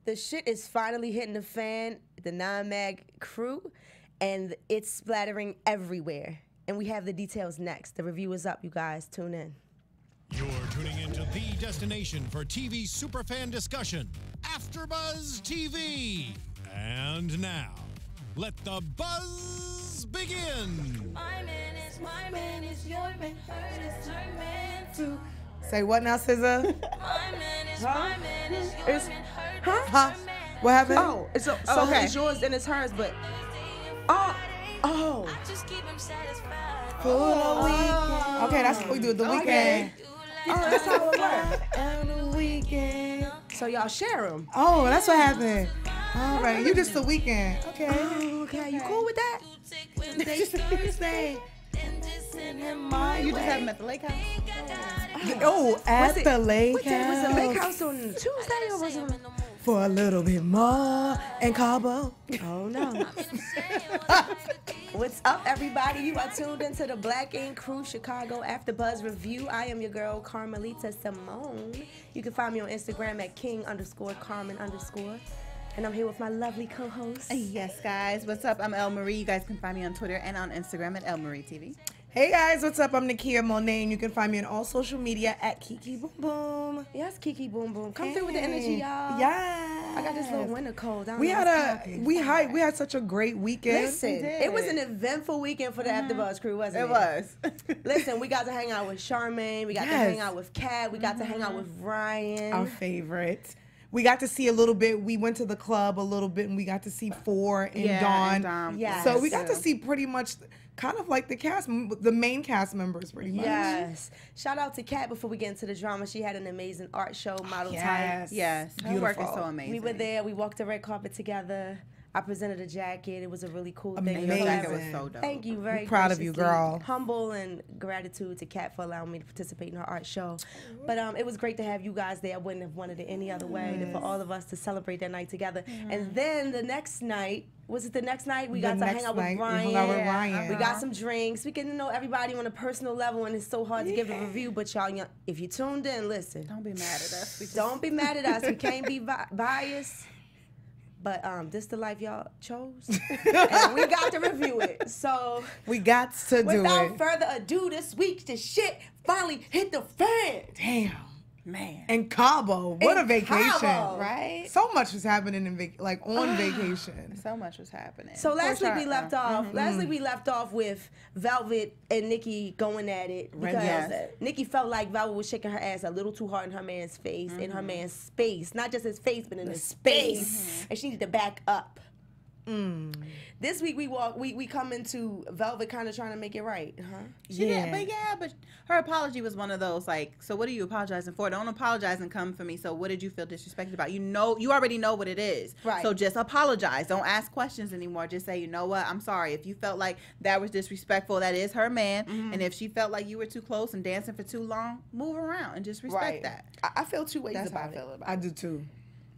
The shit is finally hitting the fan, the non-mag crew, and it's splattering everywhere. And we have the details next. The review is up, you guys. Tune in. You're tuning into the destination for TV superfan discussion, AFTERBUZZ TV. And now, let the buzz begin. My man is your man, hurt is her man too. Say what now, SZA? My man is your man, hurt is Huh? her man. What happened? Oh, so okay. it's yours and it's hers, but I just keep him satisfied. For the weekend. Okay, that's what we do. The weekend. oh, that's how it works. And the weekend. So y'all share them. Oh, that's what happened. All right, you just the weekend. Okay. Oh, okay. You cool with that? Wednesday, Thursday, and just send him my You just way. have them at the lake house? Oh, at the lake What day was the lake house. house on Tuesday or was it? For a little bit more in Cabo. Oh no. What's up, everybody? You are tuned into the Black Ink Crew Chicago AfterBuzz review. I am your girl, Carmelita Simone. You can find me on Instagram at king_Carmen_. And I'm here with my lovely co-host. Yes, guys. What's up? I'm El Marie. You guys can find me on Twitter and on Instagram at El Marie TV. Hey guys, what's up? I'm Nakia Monet, and you can find me on all social media at Kiki Boom Boom. Yes, Kiki Boom Boom. Come through with the energy, y'all. Yeah. I got this little winter cold. I don't We know had what's we had such a great weekend. Listen, it was an eventful weekend for the AfterBuzz crew, wasn't it? It was. Listen, we got to hang out with Charmaine. We got to hang out with Kat. We got to hang out with Ryan. Our favorite. We got to see a little bit. We went to the club a little bit, and we got to see Four and Dawn. Yes. So we got to see pretty much kind of like the main cast members pretty much. Yes. Shout out to Kat before we get into the drama. She had an amazing art show, Model Type. Yes. Her work is so amazing. We were there. We walked the red carpet together. I presented a jacket. It was a really cool thing. Amazing. Your jacket was so dope. Thank you very much. Proud of you, girl. Humble and gratitude to Kat for allowing me to participate in her art show. But it was great to have you guys there. I wouldn't have wanted it any other way than for all of us to celebrate that night together. And then the next night, was it the next night? We got to hang out with Ryan. We hung out with Ryan. We got some drinks. We get to know everybody on a personal level, and it's so hard to give a review. But y'all, if you tuned in, listen. Don't be mad at us. Don't be mad at us. We can't be biased. But this the life y'all chose, and we got to review it. So we got to do it. Without further ado, this week the shit finally hit the fan. Damn. Man. And Cabo, what a vacation, Cabo. Right? So much was happening on vacation. So much was happening. So last week we left off. Last week we left off with Velvet and Nikki going at it because Nikki felt like Velvet was shaking her ass a little too hard in her man's face, in her man's space, not just his face, but in his space, and she needed to back up. This week we come into Velvet kind of trying to make it right, huh? She did, but her apology was one of those like, so what are you apologizing for? Don't apologize and come for me. So what did you feel disrespected about? You know, you already know what it is. Right. So just apologize. Don't ask questions anymore. Just say, you know what? I'm sorry. If you felt like that was disrespectful, that is her man. And if she felt like you were too close and dancing for too long, move around and just respect that. I feel two ways That's how I about feel it. about I do too.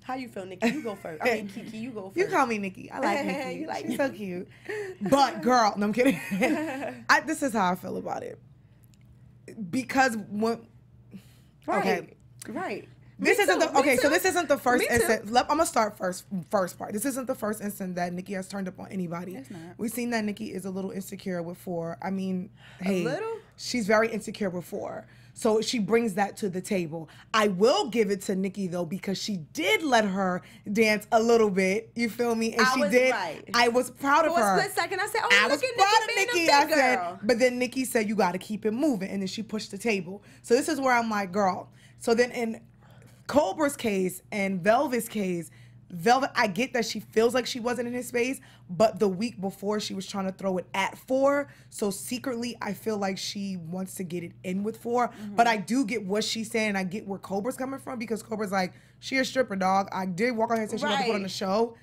How you feel, Nikki? You go first. I mean, Kiki, you go first. You call me Nikki. I like Nikki. You like She's so cute. But girl, no, I'm kidding. This is how I feel about it. Because when Right. This isn't so this isn't the first Me too. instant. I'm gonna start first part. This isn't the first instant that Nikki has turned up on anybody. It's not. We've seen that Nikki is a little insecure with Four. I mean, hey, little? she's very insecure with Four. So she brings that to the table. I will give it to Nikki though, because she did let her dance a little bit. You feel me? And she did. Right. I was proud of For her. a split second, I said, "Oh, I look was at proud of Nikki being Nikki. a I big said, girl." but then Nikki said, "You got to keep it moving," and then she pushed the table. So this is where I'm like, girl. So then in Cobra's case and Velvet's case, Velvet, I get that she feels like she wasn't in his space, but the week before she was trying to throw it at Four. So secretly, I feel like she wants to get it in with Four. But I do get what she's saying. I get where Cobra's coming from, because Cobra's like, she a stripper, dog. I did walk out here and say she wanted to put on the show.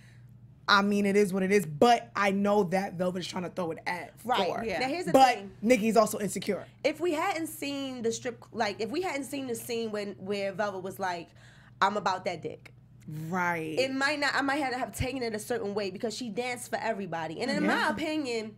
I mean, it is what it is, but I know that Velvet is trying to throw it at Four. Yeah. Now here's the but thing. Nikki's also insecure. If we hadn't seen the if we hadn't seen the scene where Velvet was like, "I'm about that dick," Right. I might have taken it a certain way, because she danced for everybody. And in my opinion,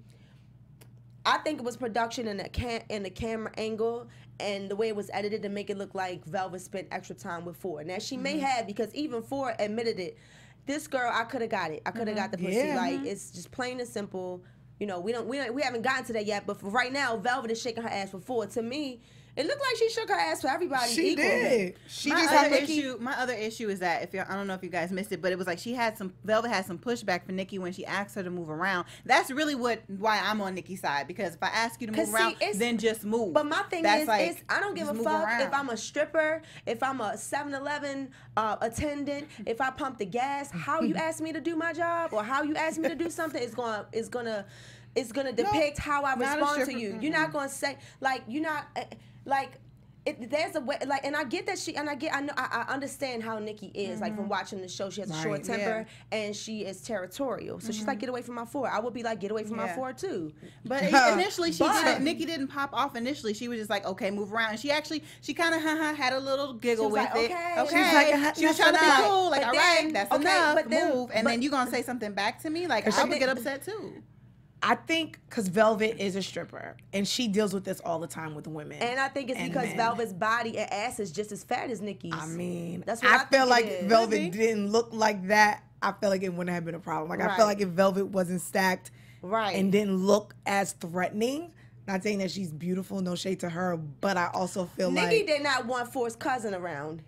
I think it was production and the camera angle and the way it was edited to make it look like Velvet spent extra time with Ford. Now she may have, because even Ford admitted it. This girl, I could have got it. I could have got the pussy. Like, it's just plain and simple. You know, we haven't gotten to that yet. But for right now, Velvet is shaking her ass for Ford. To me, it looked like she shook her ass for everybody. She equal. did. She my just other had issue. My other issue is that I don't know if you guys missed it, but it was like Velvet had some pushback for Nikki when she asked her to move around. That's really why I'm on Nikki's side, because if I ask you to move around, then just move. But my thing is I don't give a fuck if I'm a stripper, if I'm a 7-Eleven attendant, if I pump the gas. How you ask me to do my job or how you ask me to do something is gonna depict how I respond to you. You're not gonna say there's a way, like, and I get that I understand how Nikki is, like, from watching the show. She has a short temper and she is territorial. So she's like, get away from my Ford. I would be like, get away from my Ford too. But initially Nikki didn't pop off initially. She was just like, okay, move around. And she kind of had a little giggle with it. Okay. She was trying to be cool, like, all right, that's enough, move. And then you gonna say something back to me? Like, I would get upset too. I think because Velvet is a stripper and she deals with this all the time with women. And I think it's because Velvet's body and ass is just as fat as Nikki's. I mean, that's what I feel like Velvet didn't look like that. I feel like it wouldn't have been a problem. Like, I feel like if Velvet wasn't stacked and didn't look as threatening, not saying that she's beautiful, no shade to her, but I also feel Nikki did not want Ford's cousin around.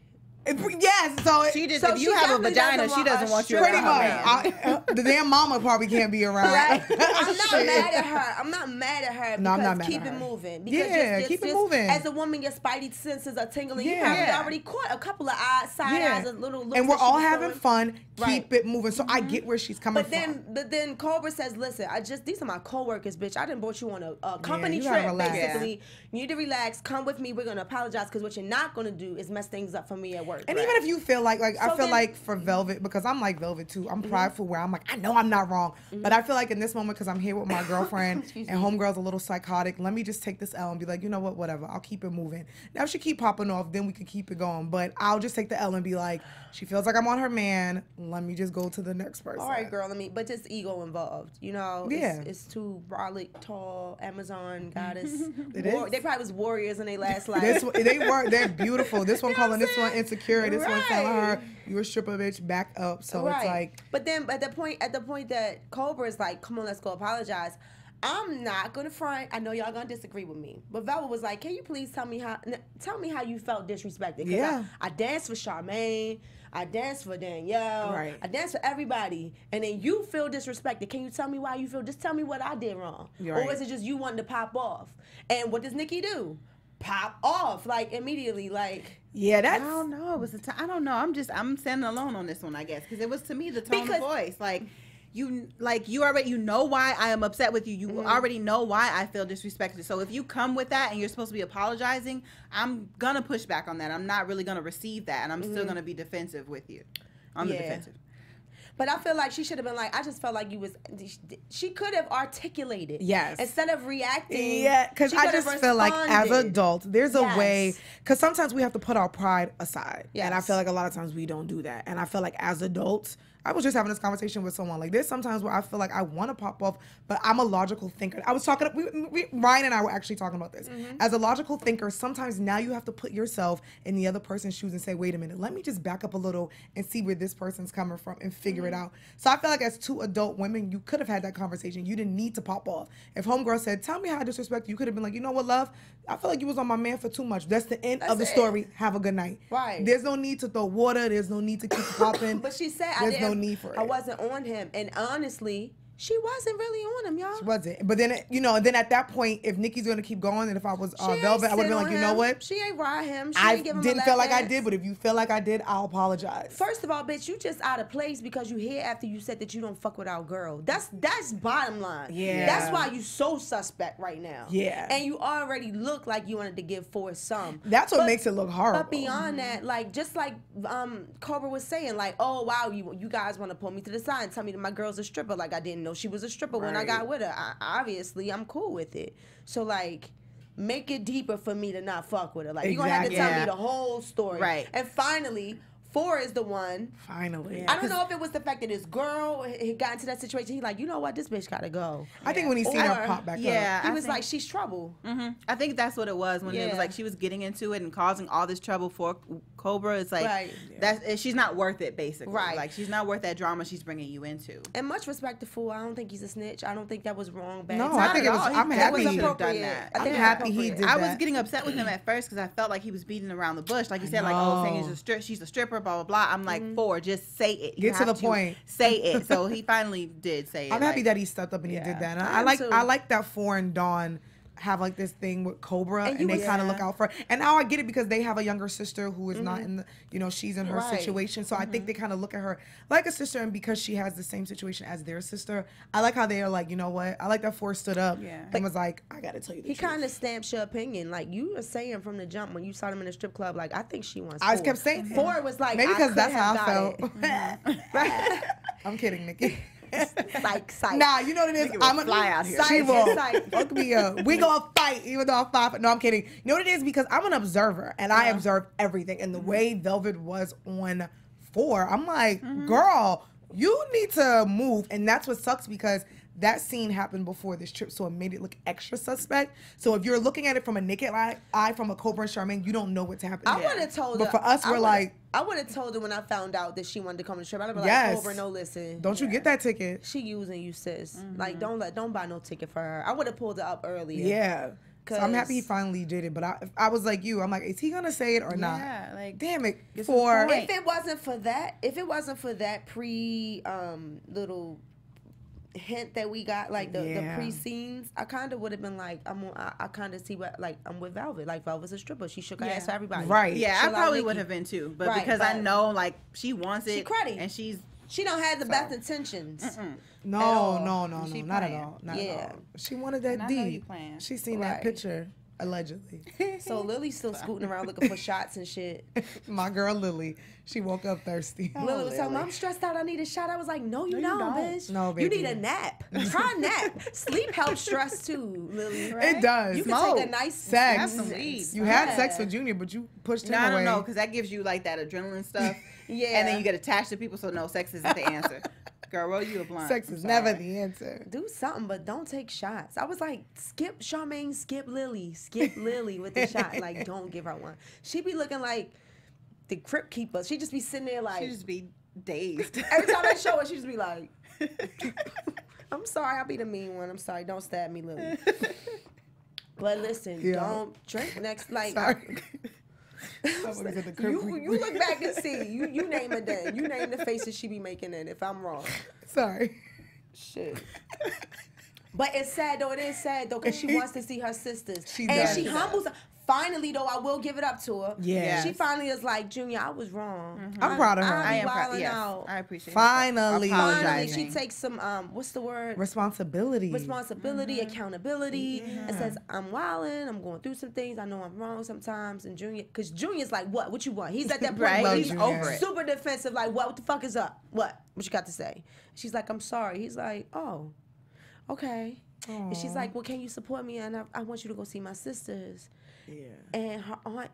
Yes, so she just, if you have a vagina, she doesn't want you pretty much. The damn mama probably can't be around. Right. I'm not mad at her. I'm not mad at her. No, I'm not mad keep at her. it moving. Because keep it moving. As a woman, your spidey senses are tingling. You probably already caught a couple of side eyes, a little looks. And we're all having fun. Keep it moving. So I get where she's coming from. But then Cobra says, listen, these are my coworkers, bitch. I didn't brought you on a company trip, basically. You need to relax. Come with me. We're going to apologize, because what you're not going to do is mess things up for me at work. And even if you feel like I feel like for Velvet, because I'm like Velvet too, I'm prideful where I'm like, I know I'm not wrong. But I feel like in this moment, because I'm here with my girlfriend and homegirl's a little psychotic, let me just take this L and be like, you know what, whatever, I'll keep it moving. Now if she keep popping off, then we can keep it going. But I'll just take the L and be like, she feels like I'm on her man, let me just go to the next person. All right, girl, but just ego involved, you know? It's too brolic, tall, Amazon goddess. They probably was warriors in their last life. They're beautiful. This one calling this one insecure, this one telling her, you a stripper, bitch, back up. So it's like, but then at the point that Cobra is like, come on, let's go apologize. I'm not gonna front. I know y'all gonna disagree with me, but Velvet was like, can you please tell me how you felt disrespected? Because I danced for Charmaine, I danced for Danielle, I danced for everybody, and then you feel disrespected. Can you tell me why you feel? Just tell me what I did wrong, or is it just you wanting to pop off? And what does Nikki do? Pop off, like, immediately, like. Yeah, that's. I don't know. It was I don't know. I'm standing alone on this one, I guess, because it was, to me, the tone of voice. Like, you already know why I am upset with you. You already know why I feel disrespected. So if you come with that and you're supposed to be apologizing, I'm gonna push back on that. I'm not really gonna receive that, and I'm still gonna be defensive with you. On the defensive. But I feel like she should have been like, I just felt like she could have articulated. Yes. Instead of reacting. Yeah, because I just feel like as adults, there's a way, because sometimes we have to put our pride aside. Yes. And I feel like a lot of times we don't do that. And I feel like as adults, I was just having this conversation with someone. Like, there's sometimes where I feel like I want to pop off, but I'm a logical thinker. I was talking, Ryan and I were actually talking about this. As a logical thinker, sometimes now you have to put yourself in the other person's shoes and say, wait a minute, let me just back up a little and see where this person's coming from and figure it out. So I feel like as two adult women, you could have had that conversation. You didn't need to pop off. If homegirl said, tell me how I disrespect you, could have been like, you know what, love? I feel like you was on my man for too much. That's the end of the story. Have a good night. Right. There's no need to throw water. There's no need to keep popping. But she said, there's no need for it. I wasn't on him. And honestly, she wasn't really on him, y'all. She wasn't. But then, then at that point, if Nikki's going to keep going, and if I was Velvet, I would have been like, you know what? She ain't ride him. She I ain't give him didn't feel like I did, but if you feel like I did, I'll apologize. First of all, bitch, you just out of place because you here after you said that you don't fuck with our girl. That's bottom line. Yeah. That's why you so suspect right now. Yeah. And you already look like you wanted to give Forrest some. That's what makes it look horrible. But beyond that, like, just like Cobra was saying, like, oh, wow, you guys want to pull me to the side and tell me that my girl's a stripper. Like, I didn't know she was a stripper when I got with her. Obviously, I'm cool with it. So, like, make it deeper for me to not fuck with her. Like, you're going to have to tell me the whole story. Right. And finally, 4 is the one. Finally. I don't know if it was the fact that his girl he got into that situation. He like, you know what, this bitch gotta go. I think when he seen her pop back up. He was like, she's trouble. I think that's what it was when it was like she was getting into it and causing all this trouble for Cobra. It's like she's not worth it, basically. Right. Like she's not worth that drama she's bringing you into. And much respect to Fool. I don't think he's a snitch. I don't think that was wrong. Bad. No, I think it was. I'm happy he done that. I'm happy he did that. I was getting upset with him at first because I felt like he was beating around the bush. Like you said, like, oh, saying she's a stripper, blah, blah, blah. I'm like, just say it. Get to the point. Say it. So he finally did say it. I'm happy that he stepped up and he did that. And I like that 4 and Dawn have like this thing with Cobra and they kind of look out for her. And now I get it because they have a younger sister who is not in the, you know, she's in her situation. So I think they kind of look at her like a sister, and because she has the same situation as their sister, I like how they are like, you know what? I like that 4 stood up and was like, I gotta tell you the truth. He kind of stamps your opinion. Like you were saying from the jump when you saw him in the strip club, like, I think she wants 4. I just kept saying 4 was like, maybe because that's how I felt. I'm kidding, Nikki. Psych. Nah, you know what it is? I'm gonna fly out here. She will fuck me up. We gonna fight, even though I'm 5. No, I'm kidding. You know what it is? Because I'm an observer and I observe everything. And the way Velvet was on 4, I'm like, girl, you need to move. And that's what sucks because that scene happened before this trip, so it made it look extra suspect. So if you're looking at it from a naked eye, from a Cobra and Charmaine, you don't know what's happening. I would have told her. But for us, we're like, I would have told her when I found out that she wanted to come to the trip. I'd be like, Cobra, no, listen. Don't you get that ticket? She using you, sis. Like, don't buy no ticket for her. I would have pulled her up earlier. Yeah. So I'm happy he finally did it, but I was like you. I'm like, is he gonna say it or not? Yeah, like, damn it. If it wasn't for that pre little hint that we got, like the pre-scenes, I kind of would have been like, I kind of see what, like, I'm with Velvet. Like, Velvet's a stripper. She shook her ass for everybody. Right. Yeah, I probably would have been too, but because I know, like, she wants it. She cruddy. And she don't have the best intentions. No, not at all. Not at all. She wanted that D. She seen that picture. Allegedly. So Lily's still scooting around looking for shots and shit. My girl Lily, she woke up thirsty. Lily was telling me, I'm stressed out, I need a shot. I was like, no, you don't, bitch. No, baby. You need a nap. Try a nap. Sleep helps stress too, Lily. Right? It does. You can take a nice sex. Sleep. You had sex with Junior, but you pushed him away. I don't know, because that gives you like that adrenaline stuff. And then you get attached to people, so no, sex isn't the answer. Girl, roll you a blunt. Sex is never the answer. Do something, but don't take shots. I was like, skip Charmaine, skip Lily with the shot. Like, don't give her one. She be looking like the crypt keeper. She just be sitting there like. She just be dazed. Every time I show her, she just be like, I'm sorry, I'll be the mean one. I'm sorry, don't stab me, Lily. But listen, don't drink next. Like, sorry. You look back and see. You name it then. You name the faces she be making in if I'm wrong. Sorry. Shit. But it's sad though. It is sad though because she wants to see her sisters. She humbles her. Finally though, I will give it up to her. Yeah. She finally is like, Junior, I was wrong. I'm proud of her. I am proud. Yes, I appreciate it. Finally, she takes some what's the word? Responsibility, accountability, and says, I'm wilding, I'm going through some things, I know I'm wrong sometimes. And Junior, because Junior's like, what you want? He's at that point where he's over it, super defensive, like, what the fuck is up? What you got to say? She's like, I'm sorry. He's like, oh, okay. Aww. And she's like, well, can you support me? And I want you to go see my sisters. Yeah. And her aunt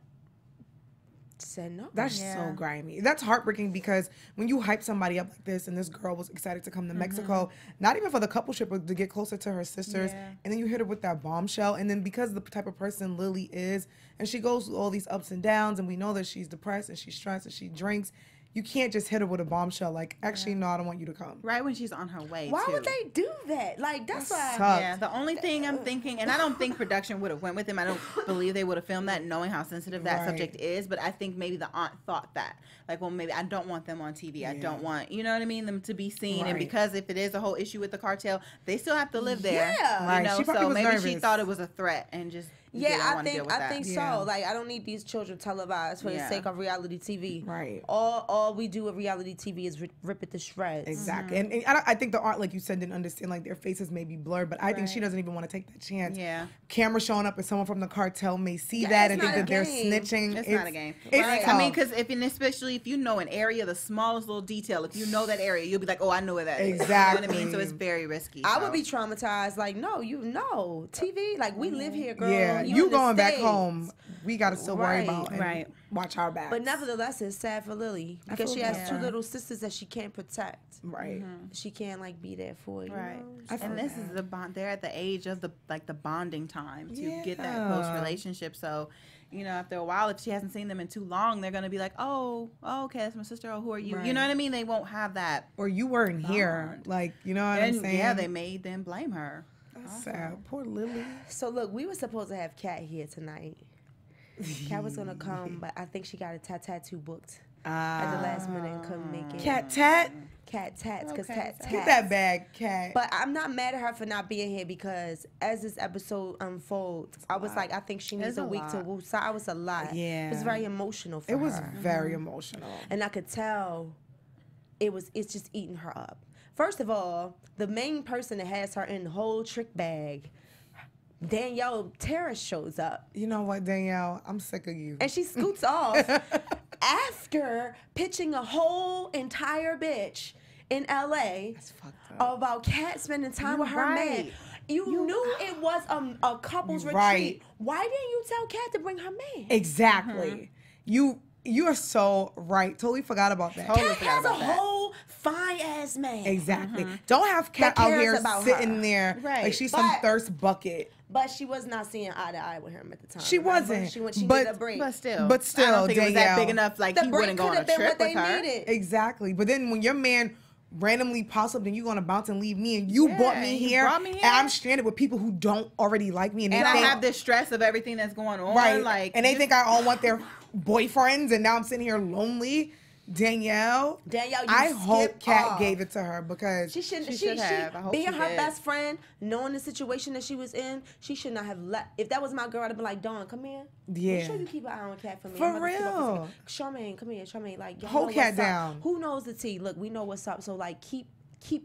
said no. That's so grimy. That's heartbreaking because when you hype somebody up like this, and this girl was excited to come to Mexico, not even for the couple trip, but to get closer to her sisters, and then you hit her with that bombshell, and then because of the type of person Lily is, and she goes through all these ups and downs, and we know that she's depressed and she's stressed and she drinks. You can't just hit her with a bombshell like, actually, no, I don't want you to come. Right when she's on her way, Why would they do that? Like, that's why. Yeah, the only thing I'm thinking, and I don't think production would have went with him. I don't believe they would have filmed that knowing how sensitive that subject is. But I think maybe the aunt thought that. Like, well, maybe I don't want them on TV. I don't want, you know what I mean, them to be seen. And because if it is a whole issue with the cartel, they still have to live there. Yeah. You know, so maybe she thought it was a threat and just... I think so. Like, I don't need these children televised for the sake of reality TV. Right. All we do with reality TV is rip it to shreds. Exactly. And I think the aunt, like you said, didn't understand, like, their faces may be blurred, but I think she doesn't even want to take that chance. Yeah. Camera showing up and someone from the cartel may see that and think that they're snitching. It's not a game. It's I mean, because especially if you know an area, the smallest little detail, if you know that area, you'll be like, oh, I know where that is. Exactly. You know what I mean? So it's very risky. I would be traumatized. Like, no, you know, TV, like, we live here, girl. Yeah. You going back home we got to still worry about and Right. watch our backs. But nevertheless, it's sad for Lily because she has two little sisters that she can't protect. Right. She can't like be there for you. Right. Know? And this is the bond. They're at the age of the bonding time to get that close relationship. So, after a while, if she hasn't seen them in too long, they're gonna be like, oh, okay, that's my sister. Oh, who are you? Right. You know what I mean? They won't have that. Or you weren't here. Like, you know what I'm saying? Yeah, they made them blame her. That's sad. Poor Lily. So look, we were supposed to have Kat here tonight. Kat was gonna come, but I think she got a tattoo booked at the last minute and couldn't make it. Cat tat. Cat tats, because tat tats. Get that bag, Cat. But I'm not mad at her for not being here because as this episode unfolds, I was like, I think she needs a week to woo. So I was a lot. Yeah. It was very emotional for her. It was very emotional. And I could tell it's just eating her up. First of all, the main person that has her in the whole trick bag, Danielle Terrace, shows up. You know what, Danielle? I'm sick of you. And she scoots off after pitching a whole entire bitch in LA about Kat spending time with her man. You knew it was a couple's retreat. Why didn't you tell Kat to bring her man? Exactly. You are so right. Totally forgot about that. Kat has a whole fine ass man. Exactly. Don't have Kat out here sitting there like she's some thirst bucket. But she was not seeing eye to eye with him at the time. She wasn't. She did a break. But still, I don't think it was that big enough. Like, he wouldn't go on a trip with her. Exactly. But then when your man randomly pops up, then you're gonna bounce and leave me, and you brought me here, and I'm stranded with people who don't already like me, and I have this stress of everything that's going on, right? Like, and they think I all want their boyfriends, and now I'm sitting here lonely. Danielle, I hope Kat gave it to her because she shouldn't. She being her best friend, knowing the situation that she was in, she should not have let. If that was my girl, I'd have been like, Dawn, come here. Yeah. Make sure you keep an eye on Kat for me. For real. Charmaine, come here. Charmaine, like, hold Kat down. Who knows the tea? Look, we know what's up. So like, keep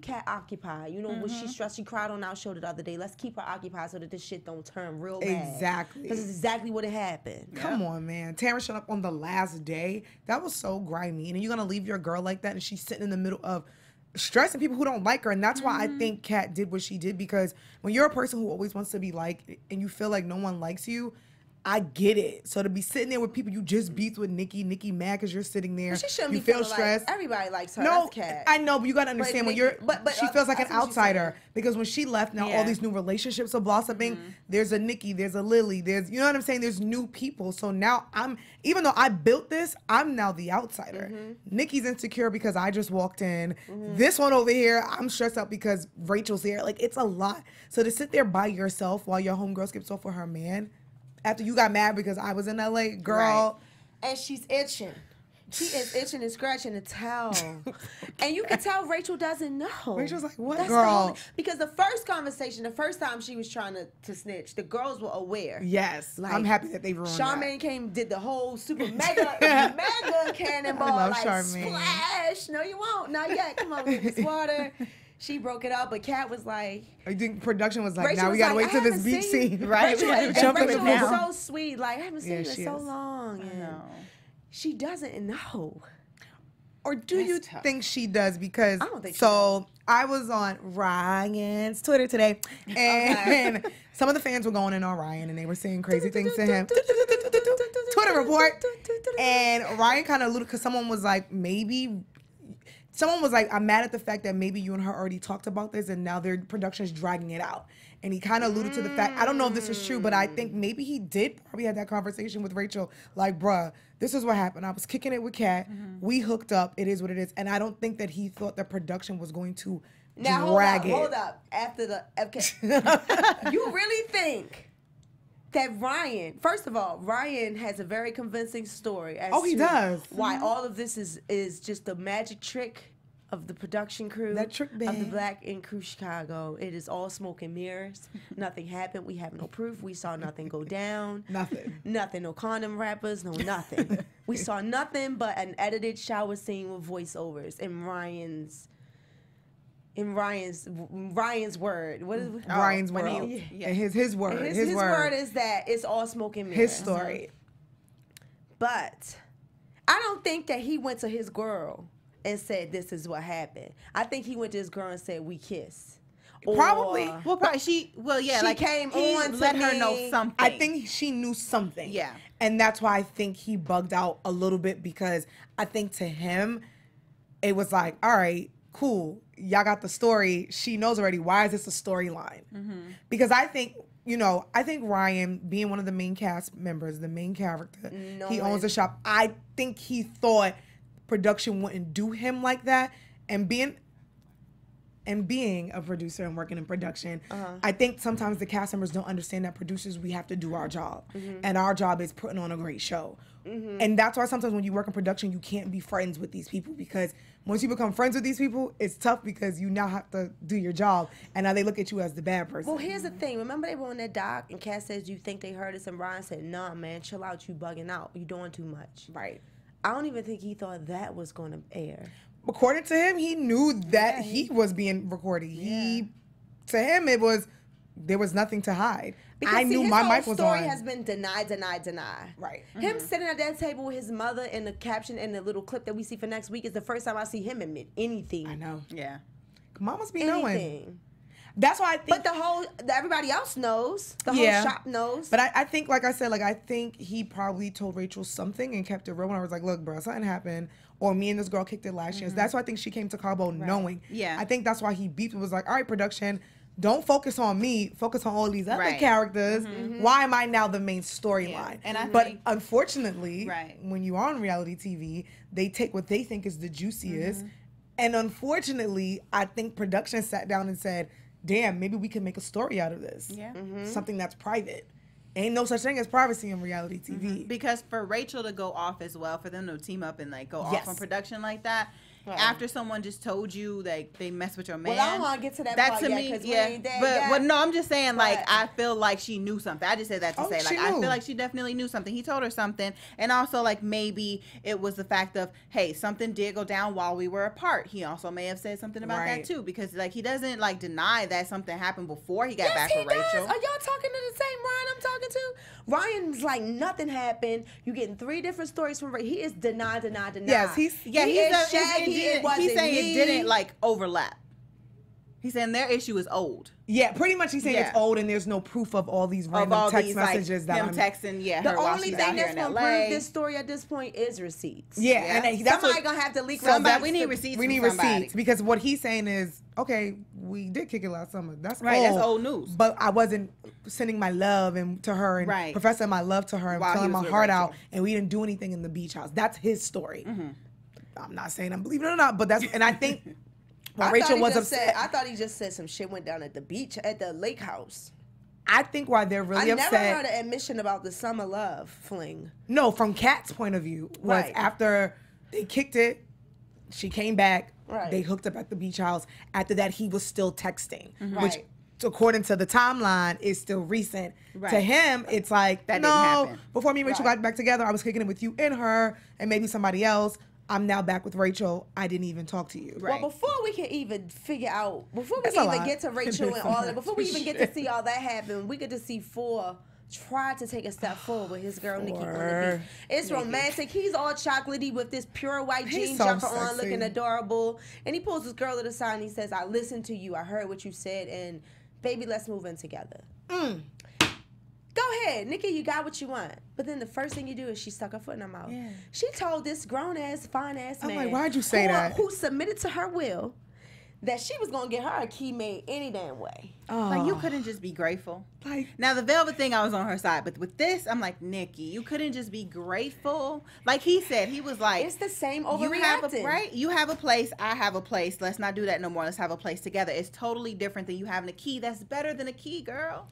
Kat occupied. You know, when she stressed, she cried on our show the other day. Let's keep her occupied so that this shit don't turn real bad. Exactly. Because it's exactly what it happened. Come on, man. Terrence showed up on the last day. That was so grimy. And you're going to leave your girl like that and she's sitting in the middle of stressing people who don't like her. And that's why I think Kat did what she did, because when you're a person who always wants to be liked and you feel like no one likes you, I get it. So to be sitting there with people you just beat with Nikki mad because you're sitting there, she shouldn't you be feel stressed. Like everybody likes her. No, that's Kat. I know, but you gotta understand when you're. She feels like an outsider because when she left, now all these new relationships are blossoming. There's a Nikki, there's a Lily, there's, you know what I'm saying. There's new people. So now even though I built this, I'm now the outsider. Nikki's insecure because I just walked in. This one over here, I'm stressed out because Rachel's here. Like, it's a lot. So to sit there by yourself while your homegirl skips off with her man, after you got mad because I was in LA, girl. Right. And she's itching. She is itching and scratching to tell. And you can tell Rachel doesn't know. Rachel's like, what, girl? Because the first conversation, the first time she was trying to snitch, the girls were aware. Yes. Like, I'm happy that they ruined Charmaine came, did the whole super mega cannonball. I love Charmaine. Splash. No, you won't. Not yet. Come on, get this water. She broke it up, but Kat was like... I think production was like, Rachel now we gotta wait till this beach scene. Right? Rachel was so sweet. Like, I haven't seen her in so long. I know. She doesn't know. Or do you think she does? Because I don't think so I was on Ryan's Twitter today, and some of the fans were going in on Ryan, and they were saying crazy things to him. Twitter report, and Ryan kind of alluded because someone was like, I'm mad at the fact that maybe you and her already talked about this and now their production is dragging it out. And he kind of alluded to the fact, I don't know if this is true, but I think maybe he did probably have that conversation with Rachel. Like, bruh, this is what happened. I was kicking it with Kat. We hooked up. It is what it is. And I don't think that he thought the production was going to drag it. Hold up. After the FK. You really think that Ryan, first of all, Ryan has a very convincing story as he does. Why all of this is just a magic trick of the production crew, that trick bag. Of the Black Ink Crew Chicago. It is all smoke and mirrors. Nothing happened. We have no proof. We saw nothing go down. Nothing. No condom wrappers. No nothing. We saw nothing but an edited shower scene with voiceovers in Ryan's word. What is Ryan's word? His word. His word is that it's all smoke and mirrors. His story. But I don't think that he went to his girl and said, this is what happened. I think he went to his girl and said, we kiss. Probably. Well, probably she came on to let her me. know something. I think she knew something. Yeah. And that's why I think he bugged out a little bit, because I think to him, it was like, all right, cool. Y'all got the story. She knows already. Why is this a storyline? Because I think, I think Ryan, being one of the main cast members, the main character, he owns the shop. I think he thought production wouldn't do him like that. And being a producer and working in production, I think sometimes the cast members don't understand that producers, we have to do our job. And our job is putting on a great show. And that's why sometimes when you work in production, you can't be friends with these people, because once you become friends with these people, it's tough because you now have to do your job, and now they look at you as the bad person. Well, here's the thing. Remember they were on that doc, and Cass says, you think they heard us? And Ryan said, nah, man, chill out. You bugging out. You doing too much. Right. I don't even think he thought that was going to air. According to him, he knew that he was being recorded. To him, there was nothing to hide. Because, I knew my mic was on. His story has been denied. Right. Him sitting at that table with his mother, and the caption and the little clip that we see for next week is the first time I see him admit anything. I know. Yeah. Mamas be knowing. That's why I think. But everybody else knows. The whole shop knows. But I think, like I said, I think he probably told Rachel something and kept it real. When I was like, look, bro, something happened. Or me and this girl kicked it last year. So that's why I think she came to Cabo knowing. Yeah. I think that's why he beeped and was like, all right, production, don't focus on me. Focus on all these other characters. Why am I now the main storyline? Yeah. But unfortunately, when you are on reality TV, they take what they think is the juiciest. And unfortunately, I think production sat down and said, damn, maybe we can make a story out of this. Yeah. Something that's private. Ain't no such thing as privacy in reality TV. Because for Rachel to go off as well, for them to team up and go off on production like that, after someone just told you they mess with your man. Well, I don't want to get to that part to yet, me, but no, I'm just saying, I feel like she knew something. I just said that to say, I feel like she definitely knew something. He told her something, and also maybe it was the fact of, hey, something did go down while we were apart. He also may have said something about that too, because he doesn't deny that something happened before he got back with Rachel. Are y'all talking to the same Ryan I'm talking to? Ryan's like nothing happened. You getting 3 different stories from Rachel. He is deny. Yes, he's saying it didn't overlap. He's saying their issue is old. Yeah, pretty much he's saying it's old and there's no proof of all these random text messages that him texting. Yeah, the her while only she's thing out here that's in gonna LA. prove this story at this point is receipts. Yeah, and that's somebody gonna have to leak. We need receipts. We need receipts because what he's saying is, okay, we did kick it last summer. That's right. old, that's old news. But I wasn't sending my love to her and professing my love to her and telling my heart out, and we didn't do anything in the beach house. That's his story. I'm not saying I'm believing it or not, but and I think. Rachel was upset. I thought he just said some shit went down at the beach, at the lake house. I think why they're really upset. I never heard an admission about the summer love fling. No, from Kat's point of view, was after they kicked it, she came back, they hooked up at the beach house. After that, he was still texting, which, according to the timeline, is still recent. To him, it's like, that didn't happen. Before me and Rachel got back together, I was kicking it with you and her and maybe somebody else. I'm now back with Rachel. I didn't even talk to you. Well, before we can even figure out, before we can even get to Rachel and all that, before we even get to see all that happen, we get to see Four try to take a step forward with his girl Nikki on the beach. It's romantic. He's all chocolatey with this pure white jean jumper on, looking adorable. And he pulls his girl to the side and he says, I listened to you. I heard what you said. And baby, let's move in together. Go ahead, Nikki, you got what you want. But then the first thing you do is she stuck her foot in her mouth. Yeah. She told this grown-ass, fine-ass man. I'm like, why'd you say that? Who submitted to her will that she was going to get her a key made any damn way. You couldn't just be grateful. Now, the Velvet thing, I was on her side. But with this, I'm like, Nikki, you couldn't just be grateful. Like he said, he was like. It's the same overreacting. You have a place, I have a place. Let's not do that no more. Let's have a place together. It's totally different than you having a key. That's better than a key, girl.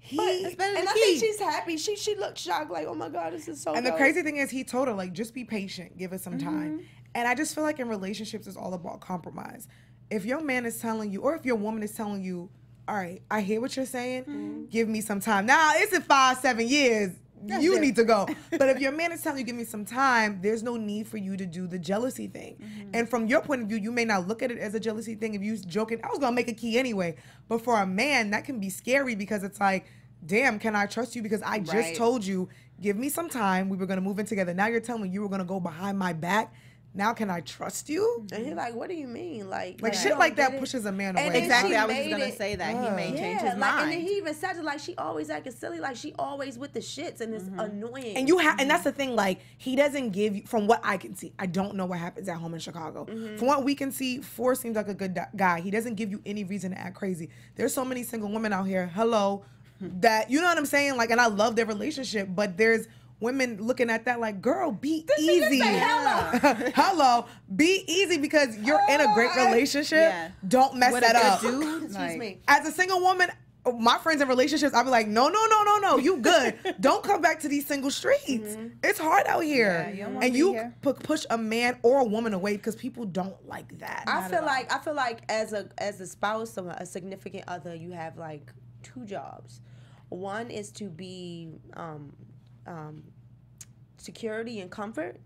I think she's happy. She looked shocked, like, oh my God, this is so And the crazy thing is, he told her, just be patient, give us some time. And I just feel like in relationships, it's all about compromise. If your man is telling you, or if your woman is telling you, all right, I hear what you're saying, give me some time. Now, it's in 5-7 years, you need to go. But if your man is telling you, give me some time, there's no need for you to do the jealousy thing. And from your point of view, you may not look at it as a jealousy thing. If you're joking, I was going to make a key anyway. But for a man, that can be scary because it's like, damn, can I trust you? Because I just told you, give me some time. We were going to move in together. Now you're telling me you were going to go behind my back. Now can I trust you? And he's like, what do you mean? Like shit like that pushes a man away. Exactly. I was just gonna say that he may change his mind. And then he even said it like she always acting silly, like she always with the shits, and it's annoying. And and that's the thing. Like he doesn't give you, from what I can see. I don't know what happens at home in Chicago. From what we can see, Forrest seems like a good guy. He doesn't give you any reason to act crazy. There's so many single women out here. Hello, that you know what I'm saying? Like, and I love their relationship, but there's women looking at that like, girl, be easy. Hello, be easy, because you're in a great relationship. Yeah. Don't mess that up. Excuse me. As a single woman, my friends in relationships, I'll be like, no, you good. Don't come back to these single streets. It's hard out here. Yeah, and you push a man or a woman away because people don't like that. I feel like as a spouse or a significant other, you have like 2 jobs. One is to be security and comfort,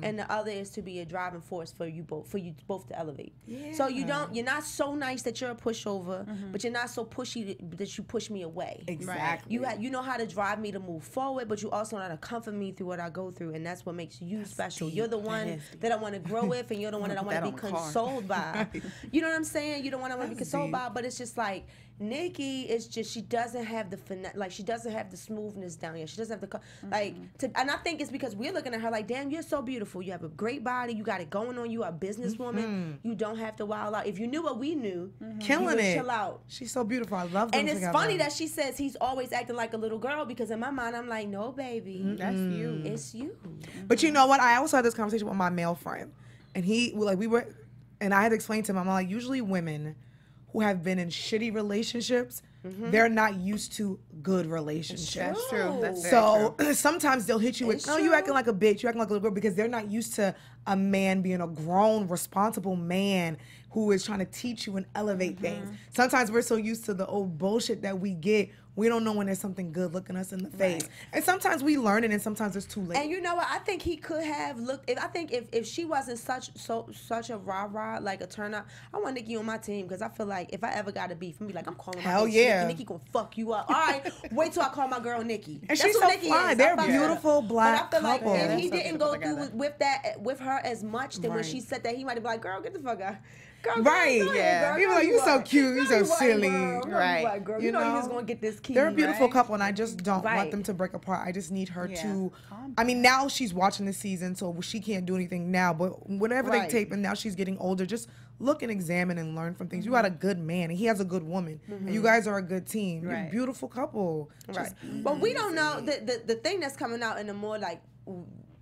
and the other is to be a driving force for you both to elevate. Yeah. So you're not so nice that you're a pushover, but you're not so pushy that you push me away. Exactly. You know how to drive me to move forward, but you also know how to comfort me through what I go through, and that's what makes you special. Deep. You're the one that I want to grow with, and you're the one that I want to be consoled by. You know what I'm saying? You're the one I want to be consoled by, but it's just like, Nikki is just, she doesn't have the finesse, like she doesn't have the smoothness down here. She doesn't have the and I think it's because we're looking at her like, damn, you're so beautiful. You have a great body. You got it going on. You are a businesswoman. You don't have to wild out. If you knew what we knew, killing it. Chill out. She's so beautiful. I love them And it's together. funny that she says he's always acting like a little girl, because in my mind I'm like, no, baby, that's you. It's you. But you know what? I also had this conversation with my male friend, and I had to explain to him, I'm like, usually women who have been in shitty relationships, they're not used to good relationships. That's true. That's so true. Sometimes they'll hit you with, no, you acting like a bitch, you acting like a little girl, because they're not used to a man being a grown, responsible man who is trying to teach you and elevate things. Sometimes we're so used to the old bullshit that we get, we don't know when there's something good looking us in the face. And sometimes we learn it, and sometimes it's too late. And you know what? I think he could have looked. I think if she wasn't such a rah-rah, like a turn up, I want Nikki on my team, because I feel like if I ever got a beef, I'm be like, I'm calling my bitch Nikki gonna fuck you up. All right, wait till I call my girl Nikki. And she's so fine. They're beautiful black couple. But I feel like if he so didn't go through with her as much, then when she said that, he might have been like, girl, get the fuck out. Girl, right, yeah. People like, you so cute, you so silly. Right. Girl, you know you just gonna get this key. They're a beautiful couple, and I just don't want them to break apart. I just need her to. I mean, now she's watching the season, so she can't do anything now. But whenever they tape, and now she's getting older, just look and examine and learn from things. You got a good man, and he has a good woman, and you guys are a good team. You're a beautiful couple. Right. But we don't know the thing that's coming out in the more like,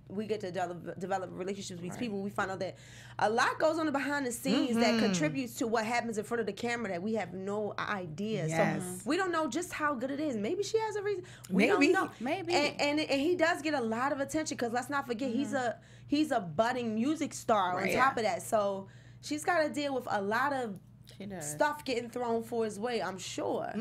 we get to develop relationships with these people, we find out that a lot goes on behind the scenes that contributes to what happens in front of the camera that we have no idea. So we don't know just how good it is. Maybe she has a reason. We don't know. Maybe. And he does get a lot of attention, because let's not forget, he's a budding music star on top of that. So she's got to deal with a lot of stuff getting thrown for his way, I'm sure.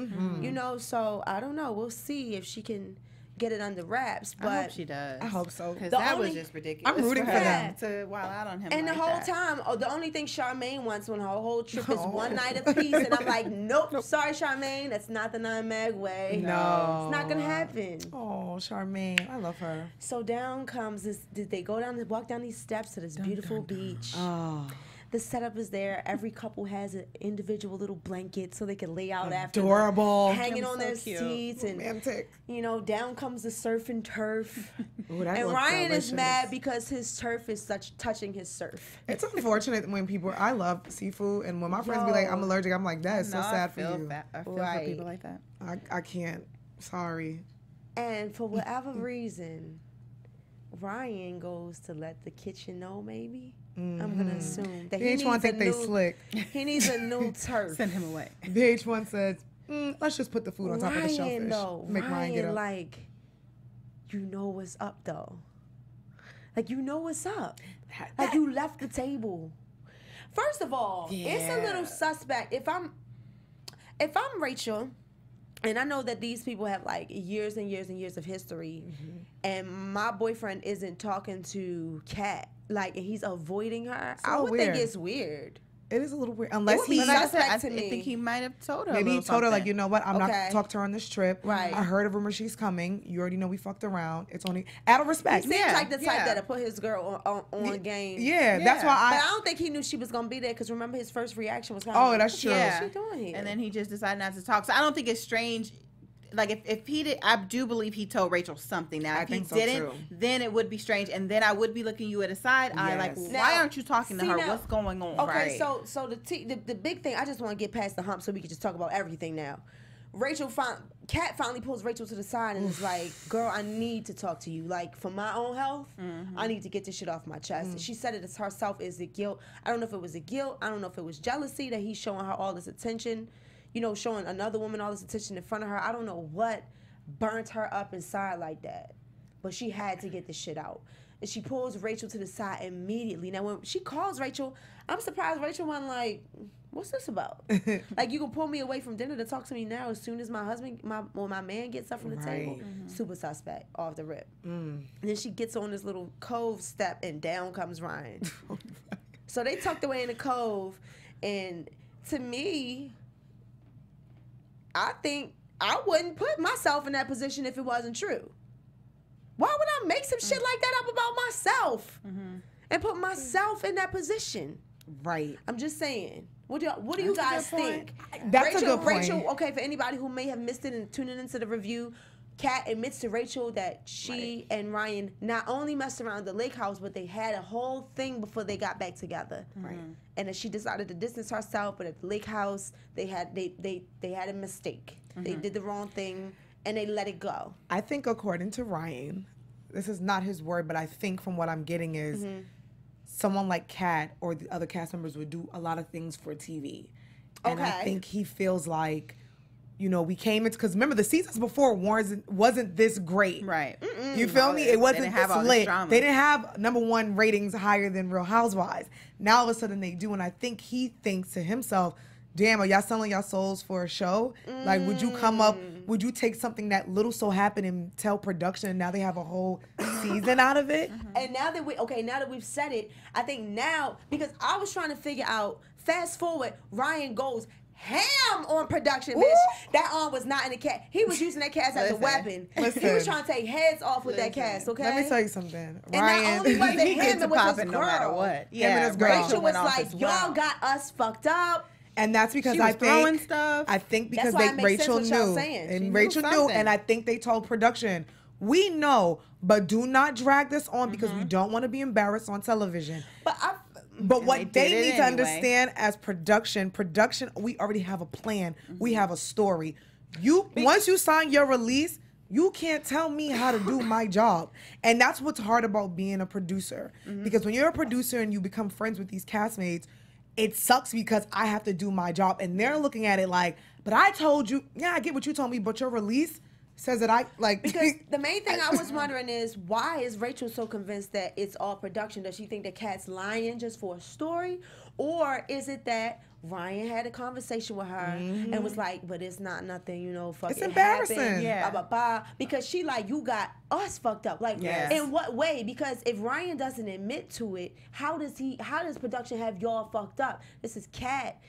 You know, so I don't know. We'll see if she can get it under wraps, but I hope she does. I hope so, because that was just ridiculous. I'm rooting for them to wild out on him. And like the whole that. time, the only thing Charmaine wants on her whole trip is one night of peace, and I'm like, nope, sorry, Charmaine, that's not the non-mag way. No, it's not gonna happen. Oh, Charmaine, I love her. So down comes this. Did they walk down these steps to this beautiful beach? Oh. The setup is there. Every couple has an individual little blanket so they can lay out after. Adorable. Hanging on their seats. Romantic. And, you know, down comes the surf and turf. Ooh, and Ryan is mad because his turf is touching his surf. It's unfortunate when I love seafood, and when my friends be like, I'm allergic, I'm like, that is so sad for you. I feel for people like that. I can't. Sorry. And for whatever reason, Ryan goes to let the kitchen know, maybe. I'm gonna assume that VH1 think they slick. He needs a new turf. Send him away. VH1 says, let's just put the food on top of the shellfish. Make Ryan get up. Like, you know what's up though. Like, you know what's up. Like, you left the table. First of all, it's a little suspect. If I'm Rachel, and I know that these people have like years and years and years of history, and my boyfriend isn't talking to Kat, like, and he's avoiding her, I would think it's weird. It is a little weird. Unless he, I think he might have told her. Maybe he told her, like, you know what? I'm not talking to her on this trip. Right. I heard a rumor she's coming. You already know we fucked around. It's only out of respect. He seems like the type that'll put his girl on game. Yeah, that's why But I don't think he knew she was gonna be there, because remember his first reaction was kind of that's true. What's she doing here? And then he just decided not to talk. So I don't think it's strange. Like if he did, I do believe he told Rachel something. Now if he didn't, then it would be strange, and then I would be looking you at a side eye like, why aren't you talking to her? What's going on? Okay, so the big thing, I just want to get past the hump so we can just talk about everything now. Kat finally pulls Rachel to the side and is like, girl, I need to talk to you. Like, for my own health, I need to get this shit off my chest. She said it as herself. Is it guilt? I don't know if it was a guilt. I don't know if it was jealousy that he's showing her all this attention. You know, showing another woman all this attention in front of her. I don't know what burnt her up inside like that. But she had to get this shit out. And she pulls Rachel to the side immediately. Now, when she calls Rachel, I'm surprised Rachel wasn't like, what's this about? Like, you can pull me away from dinner to talk to me now as soon as my husband, my man gets up from the table. Super suspect, off the rip. And then she gets on this little cove step and down comes Ryan. So they tucked away in the cove. And to me, I think I wouldn't put myself in that position if it wasn't true. Why would I make some shit like that up about myself and put myself in that position? Right. I'm just saying. What do you guys think? That's a good point. Rachel, okay, for anybody who may have missed it and tuning into the review, Kat admits to Rachel that she and Ryan not only messed around at the lake house, but they had a whole thing before they got back together. Right. And that she decided to distance herself, but at the lake house, they had a mistake. They did the wrong thing, and they let it go. I think according to Ryan, this is not his word, but I think from what I'm getting is someone like Kat or the other cast members would do a lot of things for TV. And I think he feels like, you know, we came into, because remember the seasons before wasn't this great. Right. You feel me? It wasn't this lit. They didn't have #1 ratings higher than Real Housewives. Now all of a sudden they do, and I think he thinks to himself, damn, are y'all selling y'all souls for a show? Like, would you come up, would you take something that little so happened and tell production, and now they have a whole season out of it? And now that now that we've said it, I think now, because I was trying to figure out, fast forward, Ryan goes ham on production, bitch. That arm was not in the cast. He was using that cast as a weapon. He was trying to take heads off with that cast, okay? Let me tell you something. And Ryan, not only was it him, it was his girl. No matter what. Yeah, Rachel was like, y'all got us fucked up. And that's because I think because Rachel knew. And Rachel knew, and I think they told production, we know, but do not drag this on because we don't want to be embarrassed on television. But what they need to understand as production, we already have a plan. We have a story. Once you sign your release, you can't tell me how to do my job. And that's what's hard about being a producer. Because when you're a producer and you become friends with these castmates, it sucks because I have to do my job. And they're looking at it like, but I told you, yeah, I get what you told me, but your release says that I like. Because the main thing I was wondering is, why is Rachel so convinced that it's all production? Does she think that Kat's lying just for a story? Or is it that Ryan had a conversation with her and was like, but it's not nothing, you know, fucking it's embarrassing. Blah, blah, blah. Because she like, you got us fucked up. Like, in what way? Because if Ryan doesn't admit to it, how does production have y'all fucked up? This is Kat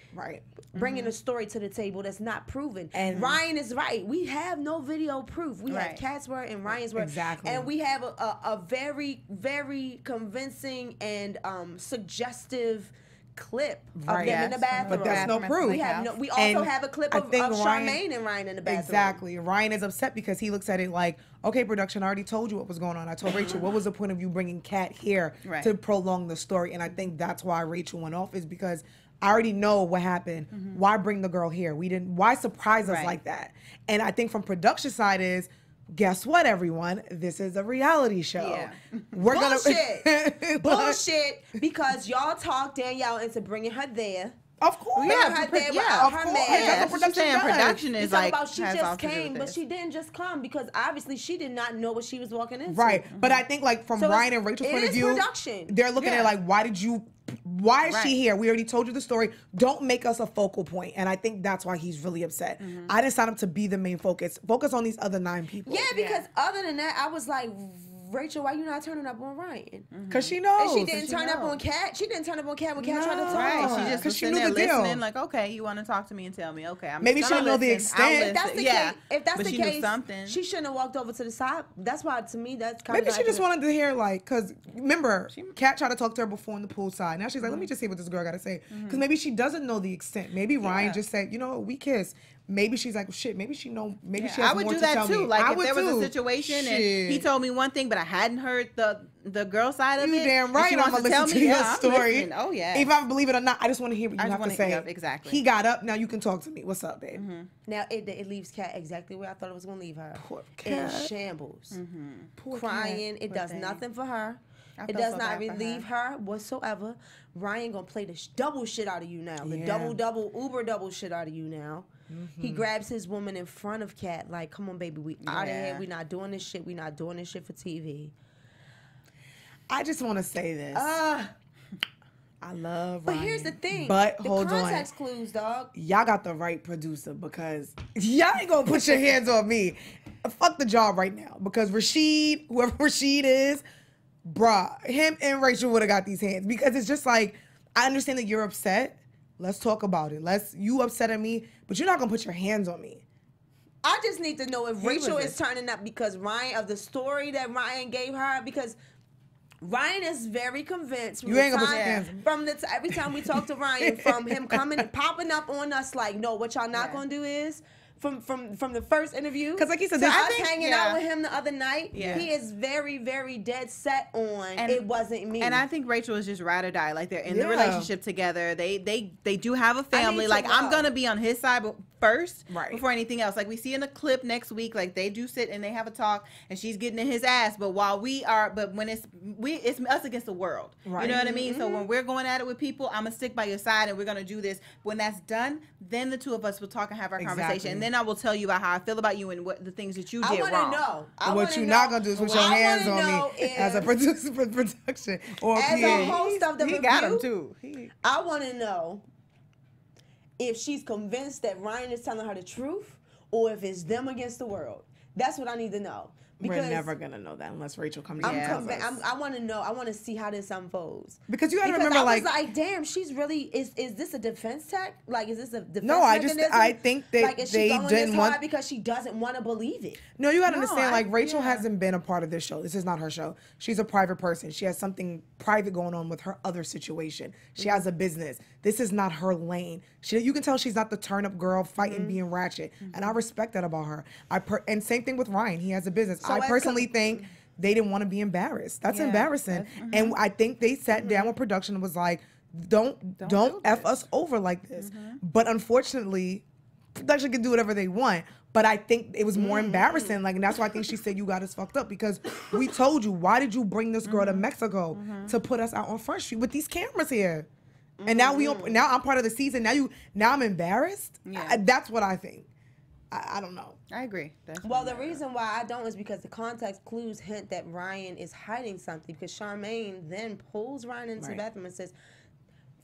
bringing a story to the table that's not proven. And Ryan is right. We have no video proof. We have Kat's word and Ryan's word. Exactly. And we have a very, very convincing and suggestive clip of them in the bathroom. But that's no proof. We also have a clip of Charmaine and Ryan in the bathroom. Exactly. Ryan is upset because he looks at it like, okay, production, I already told you what was going on. I told Rachel, what was the point of you bringing Kat here to prolong the story? And I think that's why Rachel went off, is because I already know what happened. Why bring the girl here? Why surprise us like that? And I think from production side is, guess what, everyone? This is a reality show. Yeah. We're Bullshit. Bullshit. Because y'all talked Danielle into bringing her there. Of course. Her there with her man. That's what production is like. She just came, but she didn't just come because obviously she did not know what she was walking into. Right. But I think like from Ryan and Rachel's point of view, they're looking at it like, why is she here? We already told you the story. Don't make us a focal point. And I think that's why he's really upset. I didn't sign up to be the main focus. Focus on these other 9 people. Yeah, because other than that, I was like, Rachel, why you not turning up on Ryan? Because she knows. And she didn't turn up on Kat. She didn't turn up on Kat when Kat tried to talk. Right. She just was she sitting knew there the deal. listening, like, okay, you want to talk to me and tell me, okay, I'm maybe just she didn't know the listen. I'll extent. If that's the listen. case, if that's But the she knew case, something. she shouldn't have walked over to the side. That's why, to me, that's kind of Maybe she just wanted to hear, like, because remember, Kat tried to talk to her before in the pool side. Now she's like, let me just see what this girl got to say. Because maybe she doesn't know the extent. Maybe Ryan just said, you know, we kissed. Maybe she's like, shit, maybe she know, maybe she has I would more do to that tell too. me. Like, I if would there was too. a situation and Shit. he told me one thing, but I hadn't heard the girl side of You it. damn and right she I'm wants going to listen tell to me, your I'm story. listening. Oh, yeah. Even if I believe it or not, I just want to hear what you have to say. Exactly. He got up, now you can talk to me. What's up, babe? Now, it leaves Kat exactly where I thought it was going to leave her. Poor In Kat. shambles. Poor Crying. Kat. It does nothing for her. It felt does so not bad for relieve her whatsoever. Ryan going to play the double shit out of you now. The Yeah. double, uber double shit out of you now. He grabs his woman in front of Kat, like, come on, baby, we out of here. We not doing this shit. We not doing this shit for TV. I just want to say this. I love But Ryan. here's the thing. But the hold on. context clues, dog. Y'all got the right producer because y'all ain't gonna put your hands on me. Fuck the job right now because Rashid, whoever Rashid is, bruh, him and Rachel would have got these hands because it's just like, I understand that you're upset. Let's talk about it. You upset at me, but you're not gonna put your hands on me. I just need to know if Rachel is turning up because Ryan, of the story that Ryan gave her, because Ryan is very convinced from You the ain't gonna put time, your hands on me. every time we talk to Ryan, from him coming and popping up on us like, no, what y'all not gonna do is from the first interview. 'Cause like he said, to this- I us think- hanging out with him the other night, Yeah. he is very, very dead set on it wasn't me. And I think Rachel is just ride or die. Like, they're in the Yeah. relationship together. They do have a family. to Like, I'm know. gonna be on his side first Right. before anything else. Like, we see in the clip next week, like, they do sit and they have a talk and she's getting in his ass. But when it's us against the world. Right. You know what I mean? So when we're going at it with people, I'm gonna stick by your side and we're gonna do this. When that's done, then the two of us will talk and have our conversation. And then I will tell you about how I feel about you and what the things that you did wrong. I want to know. What you're not gonna do is put your hands on me as a producer for production or as PA. a host of the He review. got him too. I want to know if she's convinced that Ryan is telling her the truth or if it's them against the world. That's what I need to know. We're never gonna know that unless Rachel comes in. I want to know. I want to see how this unfolds. Because you gotta remember, I like, was like, damn, she's really is this a defense tech? Like, is this a defense No, I mechanism? think that like, is she they going didn't this want hard because she doesn't want to believe it. No, you gotta No, understand, like, Rachel yeah. hasn't been a part of this show. This is not her show. She's a private person. She has something private going on with her other situation. She has a business. This is not her lane. You can tell she's not the turn-up girl fighting, being ratchet. And I respect that about her. And same thing with Ryan. He has a business. So I personally think they didn't want to be embarrassed. That's embarrassing. And I think they sat down with production and was like, don't F us over like this. But unfortunately, production can do whatever they want. But I think it was more embarrassing. Like, and that's why I think she said, you got us fucked up because we told you, why did you bring this girl to Mexico to put us out on Front Street with these cameras here? And now now I'm part of the season. Now I'm embarrassed. Yeah. That's what I think. I don't know. I agree. Well, the reason why I don't is because the context clues hint that Ryan is hiding something, because Charmaine then pulls Ryan into the bathroom and says,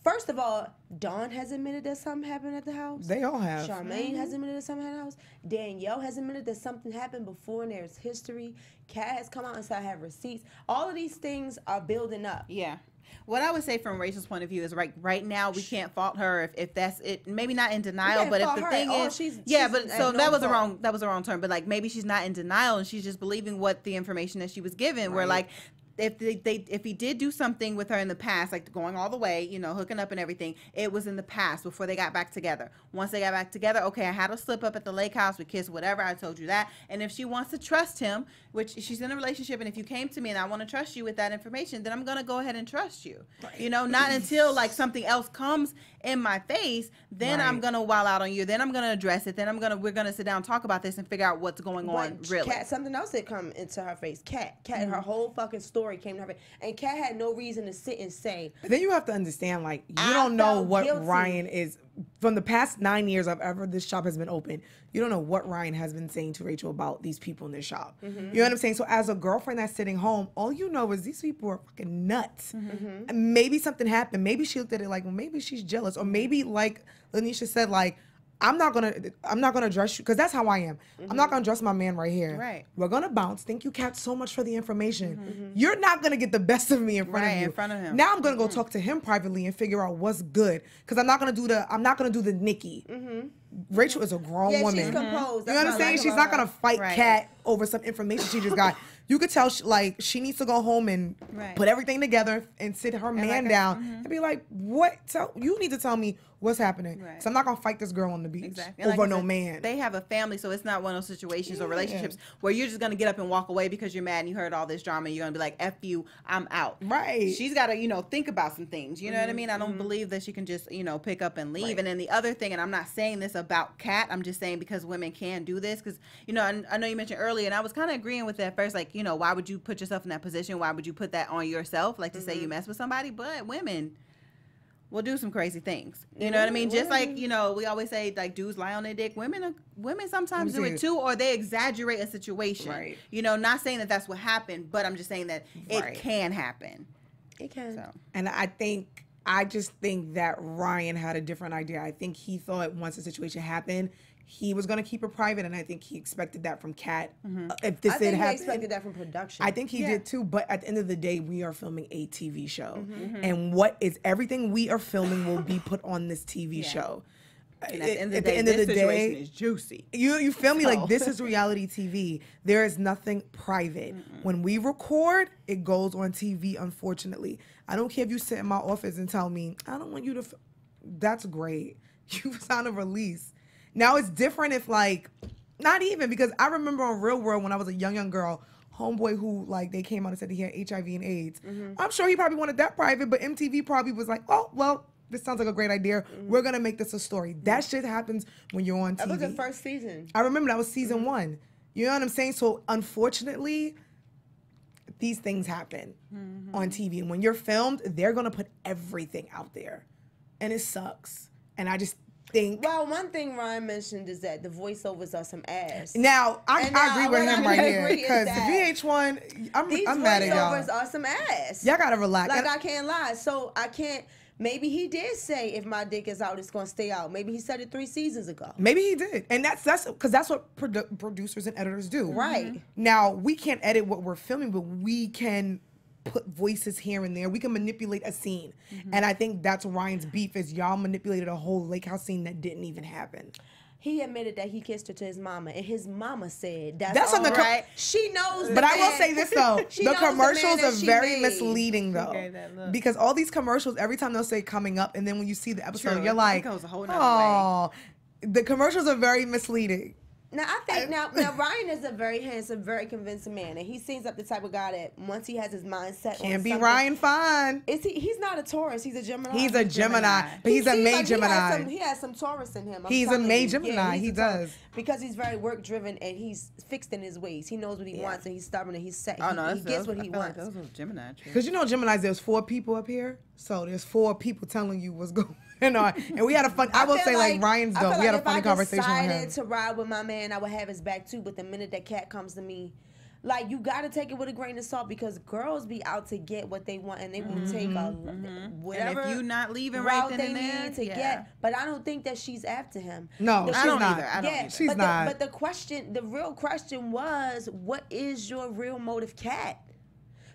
first of all, Dawn has admitted that something happened at the house. They all have. Charmaine has admitted that something happened at the house. Danielle has admitted that something happened before and there's history. Kat has come out and said I have receipts. All of these things are building up. Yeah. What I would say from Rachel's point of view is right now we can't fault her if that's it. Maybe not in denial, but if the thing is, that was the wrong term. But like maybe she's not in denial and she's just believing what the information that she was given. Where like if he did do something with her in the past, like going all the way, hooking up and everything, it was in the past before they got back together. Once they got back together, okay, I had a slip up at the lake house, we kissed, whatever, I told you that. And if she wants to trust him, which she's in a relationship, and if you came to me and I want to trust you with that information, then I'm going to go ahead and trust you. Right. Not until like something else comes in my face, then I'm going to wild out on you, then I'm going to address it, then we're going to sit down and talk about this and figure out what's going on really. Kat, something else that come into her face. Kat, her whole fucking story came to her face. And Kat had no reason to sit and say. But then you have to understand, like, you don't know what guilty. Ryan is. From the past 9 years this shop has been open, you don't know what Ryan has been saying to Rachel about these people in this shop. You know what I'm saying? So as a girlfriend that's sitting home, all you know is these people are fucking nuts. And maybe something happened. Maybe she looked at it like, well, maybe she's jealous. Or maybe, like Lynneisha said, like, I'm not gonna dress you because that's how I am. I'm not gonna dress my man right here. Right. We're gonna bounce. Thank you, Kat, so much for the information. You're not gonna get the best of me in front of you. in front of him. Now I'm gonna go talk to him privately and figure out what's good. Because I'm not gonna do the Nikki. Rachel is a grown woman. She's composed. You know what I'm saying? She's not gonna fight Kat over some information she just got. You could tell she needs to go home and put everything together and sit her man down and be like, "What? You need to tell me what's happening." Because I'm not gonna fight this girl on the beach over no man. They have a family, so it's not one of those situations or relationships where you're just gonna get up and walk away because you're mad and you heard all this drama. And you're gonna be like, "F you, I'm out." Right. She's got to think about some things. You know what I mean? I don't believe that she can just pick up and leave. And then the other thing, and I'm not saying this about Kat, I'm just saying because women can do this. Because I know you mentioned earlier, and I was kind of agreeing with that first. Like, why would you put yourself in that position? Why would you put that on yourself? Like to say you mess with somebody, but women will do some crazy things. You know what I mean? Just like, we always say like dudes lie on their dick. Women sometimes do it too, or they exaggerate a situation. Right. Not saying that that's what happened, but I'm just saying that it can happen. It can. So. And I just think that Ryan had a different idea. I think he thought once the situation happened, he was going to keep it private, and I think he expected that from Kat. If this did happen, he expected that from production. I think he did too. But at the end of the day, we are filming a TV show, and everything we are filming will be put on this TV show. And at the end of the day, situation is juicy. You feel me? Like, this is reality TV. There is nothing private. When we record, it goes on TV, unfortunately. I don't care if you sit in my office and tell me, I don't want you to... That's great. You signed a release. Now, it's different if, not even, because I remember on Real World when I was a young girl, homeboy who, they came out and said he had HIV and AIDS. I'm sure he probably wanted that private, but MTV probably was like, oh, well, this sounds like a great idea. We're going to make this a story. That shit happens when you're on TV. That was the first season. I remember that was season 1. You know what I'm saying? So, unfortunately, these things happen on TV. And when you're filmed, they're going to put everything out there. And it sucks. And I just think... Well, one thing Ryan mentioned is that the voiceovers are some ass. Now, I agree with him right here. Because the VH1, I'm mad at y'all. These voiceovers are some ass. Y'all got to relax. I can't lie. So, I can't... Maybe he did say if my dick is out, it's gonna stay out. Maybe he said it 3 seasons ago. Maybe he did, and that's because that's what producers and editors do. Right. Now we can't edit what we're filming, but we can put voices here and there. We can manipulate a scene, and I think that's Ryan's beef is y'all manipulated a whole lake house scene that didn't even happen. He admitted that he kissed her to his mama, and his mama said that's all right. She knows. But I will say this though: the commercials are very misleading though, because all these commercials, every time they'll say coming up, and then when you see the episode, you're like, oh, the commercials are very misleading. Now I think now Ryan is a very handsome, very convincing man, and he seems like the type of guy that once he has his mindset can't be Ryan fine. Is he? He's not a Taurus. He's a Gemini. He's a Gemini, but he's a May Gemini. He has some Taurus in him. He's a May Gemini. He does because he's very work driven and he's fixed in his ways. He knows what he wants and he's stubborn and he's set. He gets what he wants. Like those are Gemini. Because Geminis, there's 4 people up here, so there's 4 people telling you what's going on. And we had a fun. I will say like Ryan's though. We had a funny conversation with him. If I decided to ride with my man, I would have his back too. But the minute that cat comes to me, like you got to take it with a grain of salt because girls be out to get what they want and they will take whatever. And if you not leaving right then they and there, need to get. But I don't think that she's after him. No, she's not. I don't either. She's not. But the real question was, what is your real motive, Cat?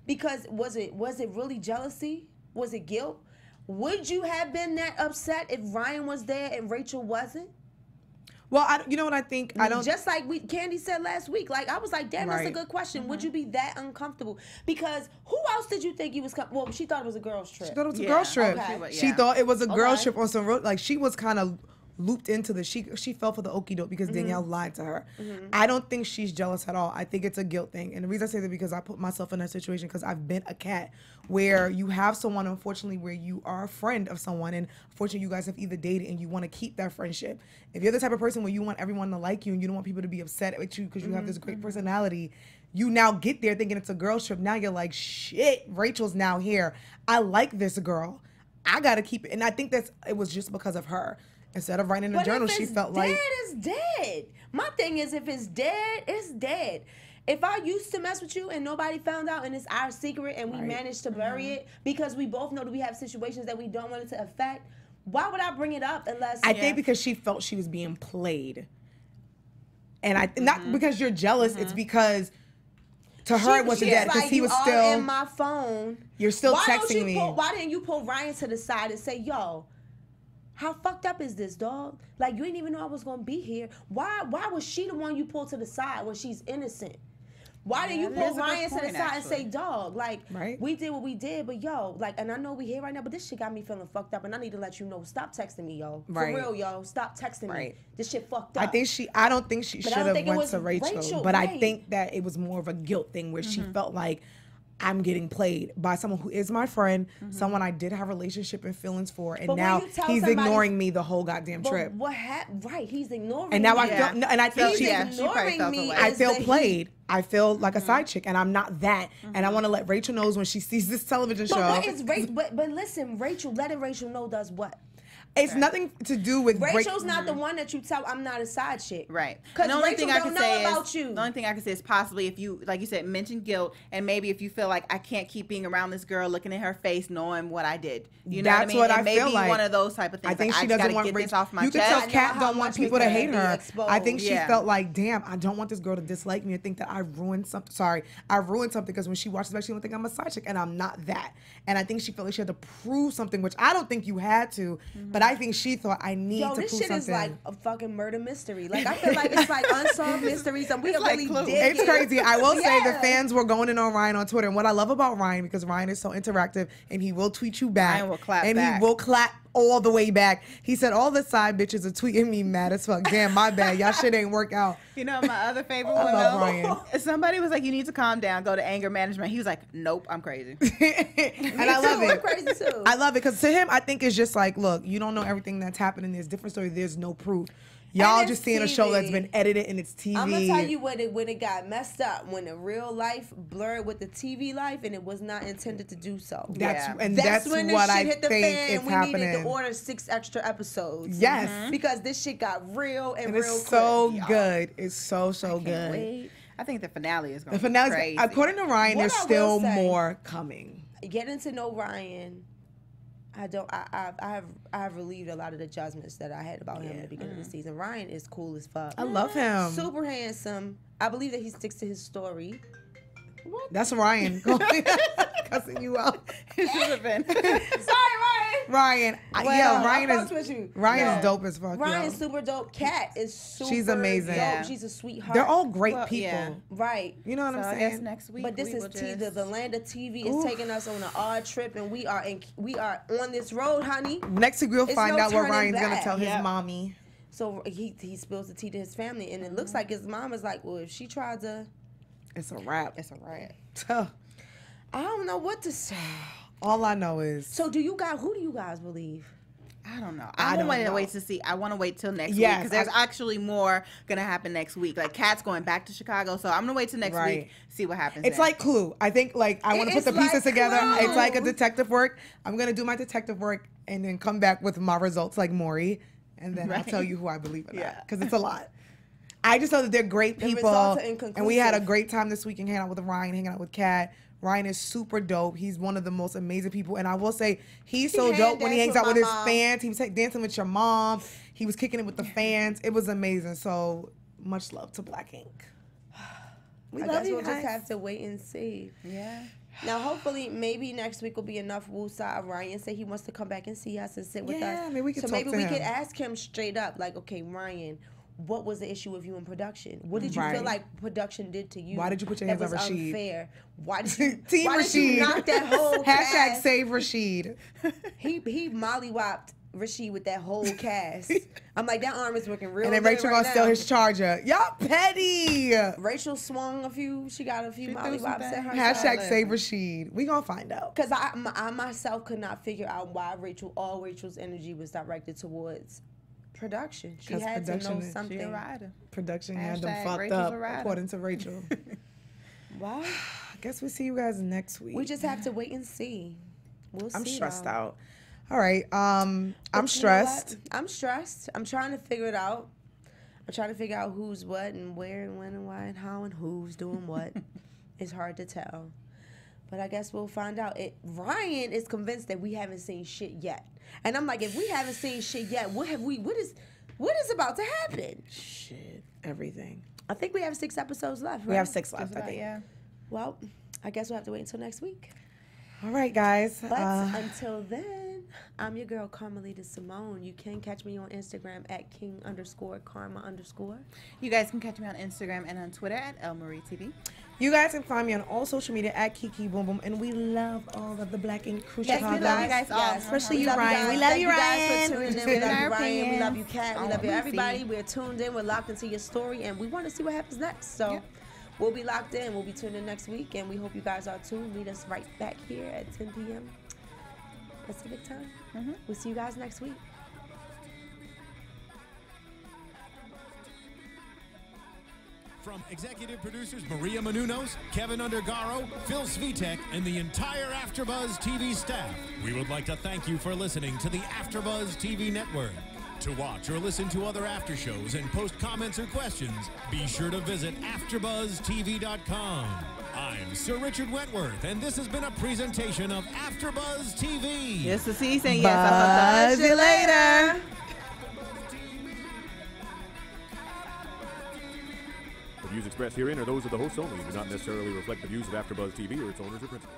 Because was it really jealousy? Was it guilt? Would you have been that upset if Ryan was there and Rachel wasn't? Well, you know what I think? I don't. Just like Candy said last week. Like I was like, damn, that's a good question. Would you be that uncomfortable? Because who else did you think he was? Well, she thought it was a girls' trip. She thought it was a girls' trip. Okay. She thought it was a girls' trip on some road. Like she was kind of looped into this. She fell for the okie doke because Danielle lied to her. I don't think she's jealous at all. I think it's a guilt thing. And the reason I say that because I put myself in that situation because I've been a cat where you have someone, unfortunately, where you are a friend of someone and unfortunately you guys have either dated and you want to keep that friendship. If you're the type of person where you want everyone to like you and you don't want people to be upset with you because you have this great personality, you now get there thinking it's a girl's trip. Now you're like, shit, Rachel's now here. I like this girl. I got to keep it. And I think it was just because of her. Instead of writing a journal, she felt like... But if it's dead, it's dead. My thing is, if it's dead, it's dead. If I used to mess with you and nobody found out and it's our secret and we managed to bury it because we both know that we have situations that we don't want it to affect, Why would I bring it up unless... I think because she felt she was being played. And not because you're jealous, it's because to her it wasn't that, because he was still in my phone. You're still texting me. Why didn't you pull Ryan to the side and say, yo, how fucked up is this, dog? Like, you didn't even know I was gonna be here. Why was she the one you pulled to the side when she's innocent? Why didn't you pull Ryan to the side and say, dog, like, we did what we did, but yo, like, and I know we here right now, but this shit got me feeling fucked up, and I need to let you know, stop texting me, yo. For real, yo, stop texting me. This shit fucked up. I don't think she should have went to Rachel, but I think that it was more of a guilt thing where she felt like, I'm getting played by someone who is my friend, someone I did have relationship and feelings for, and now he's ignoring me the whole goddamn trip. What happened? Right, he's ignoring me. And now I feel, and I think she's ignoring me. I feel played. I feel like a side chick, and I'm not that. And I want to let Rachel know when she sees this television show. What is Rachel? But listen, letting Rachel know does what? It's nothing to do with Rachel's not the one that you tell I'm not a side chick. Right. Because the only Rachel thing I don't can know say about is, you. The only thing I can say is possibly if you, like you said, mention guilt, and maybe if you feel like I can't keep being around this girl, looking at her face, knowing what I did. You know That's what I mean? What I feel like. One of those type of things. I think like, she doesn't want this off my You chest. can tell Kat don't want people to hate her. I think she Yeah. felt like, damn, I don't want this girl to dislike me and think that I ruined something. Sorry, I ruined something because when she watches back, she don't think I'm a side chick, and I'm not that. And I think she felt like she had to prove something, which I don't think you had to, but I think she thought I need to prove something. Is like a fucking murder mystery. Like, I feel like it's like unsolved mysteries, and we are really It's crazy. I will say the fans were going in on Ryan on Twitter, and what I love about Ryan, because Ryan is so interactive, and he will tweet you back, Ryan will clap and back. he will clap all the way back. He said all the side bitches are tweeting me mad as fuck. Damn, my bad. Y'all shit ain't work out. You know, my other favorite one, love Ryan. Somebody was like, you need to calm down, go to anger management. He was like, nope, I'm crazy. And I love it. I'm crazy too. I love it because to him, I think it's just like, look, you don't know everything that's happening. There's different story. There's no proof. Y'all just seeing a show that's been edited and it's TV. I'm gonna tell you when it got messed up, when the real life blurred with the TV life, and it was not intended to do so. That's when what the shit I hit the think fan. is We happening. needed to order 6 extra episodes. Yes, because this shit got real and real it's quick. so good. It's so good. Wait. I think the finale is going The to be finale, crazy. according to Ryan, What there's I will still say- more coming. Getting to know Ryan, I have relieved a lot of the judgments that I had about him at the beginning of the season. Ryan is cool as fuck. I love him. Super handsome. I believe that he sticks to his story. What? That's Ryan cussing you out. It should have been. Sorry, Ryan. Ryan, Ryan is dope as fuck. Ryan's super dope. Kat is super. She's amazing. Dope. Yeah. She's a sweetheart. They're all great people. Yeah. Right. You know what I'm I saying? guess next week. But this we is will the land of TV is taking us on an odd trip, and we are on this road, honey. Next week we'll find out what turning Ryan's gonna back. tell his mommy. So he spills the tea to his family, and it looks like his mom is like, well, if she tried to, It's a wrap. It's a riot. I don't know what to say. All I know is. So who do you guys believe? I don't know. I I don't want to know. wait to see. I want to wait till next week Yes, because there's actually more gonna happen next week. Like Kat's going back to Chicago, so I'm gonna wait till next week, see what happens. It's then. like Clue. I think I want to put the is like pieces together. Clue. It's like a detective work. I'm gonna do my detective work and then come back with my results like Maury, and then I'll tell you who I believe in that because it's a lot. I just know that they're great people, results are and we had a inconclusive. great time this week and hanging out with Ryan, hanging out with Kat. Ryan is super dope. He's one of the most amazing people, and I will say he's so dope when he hangs out with his fans. He was dancing with your mom. He was kicking it with the fans. It was amazing. So much love to Black Ink. We I love guess you we'll guys. just have to wait and see. Yeah. Now, hopefully, maybe next week will be enough woosah. Ryan said he wants to come back and see us and sit with us. Yeah, maybe we could so talk maybe to we him. could ask him straight up, like, okay, Ryan, what was the issue with you in production? What did you feel like production did to you? Why did you put your hands that on was Rashid? unfair? Why did you, Team why did you Rashid. knock that whole Hashtag cast? save Rashid. He mollywopped Rashid with that whole cast. I'm like, that arm is working real And then good Rachel right gonna steal now. his charger. Y'all petty. Rachel swung a few. She got a few mollywops at her. Hashtag save Rashid. We gonna find out. Because I myself could not figure out why all Rachel's energy was directed towards production. She 'Cause had to production know is- something. She a rider. Production had them Hashtag fucked Rachel's up, a rider. according to Rachel. Well, I guess we'll see you guys next week. we just have to wait and see. We'll see. I'm stressed y'all. out. All right. I'm But you know stressed. what? I'm stressed. I'm trying to figure it out. I'm trying to figure out who's what and where and when and why and how and who's doing what. It's hard to tell. But I guess we'll find out. Ryan is convinced that we haven't seen shit yet. And I'm like, if we haven't seen shit yet, what is about to happen? Shit, everything. I think we have 6 episodes left, right? We have 6 left, I think. Yeah. Well, I guess we'll have to wait until next week. All right, guys. But until then, I'm your girl, Carmelita Simone. You can catch me on Instagram at king_karma_. You guys can catch me on Instagram and on Twitter at elmarietv. You guys can find me on all social media at Kiki Boom Boom, and we love all of the Black and Crew Chicago. We love you guys all. Yes. Especially you, Ryan. We love you, Ryan. Thank you guys for tuning in. We love you, Ryan. We love you, Kat. We love you, Oh, everybody. We're tuned in. We're locked into your story, and we want to see what happens next. So we'll be locked in. We'll be tuned in next week, and we hope you guys are too. Meet us right back here at 10 p.m. Pacific time. We'll see you guys next week. From executive producers Maria Menounos, Kevin Undergaro, Phil Svitek, and the entire AfterBuzz TV staff, we would like to thank you for listening to the AfterBuzz TV network. To watch or listen to other after shows and post comments or questions, be sure to visit AfterBuzzTV.com. I'm Sir Richard Wentworth, and this has been a presentation of AfterBuzz TV. Yes, the season. Yes, I'll buzz you later. The views expressed herein are those of the hosts only and do not necessarily reflect the views of AfterBuzz TV or its owners or principals.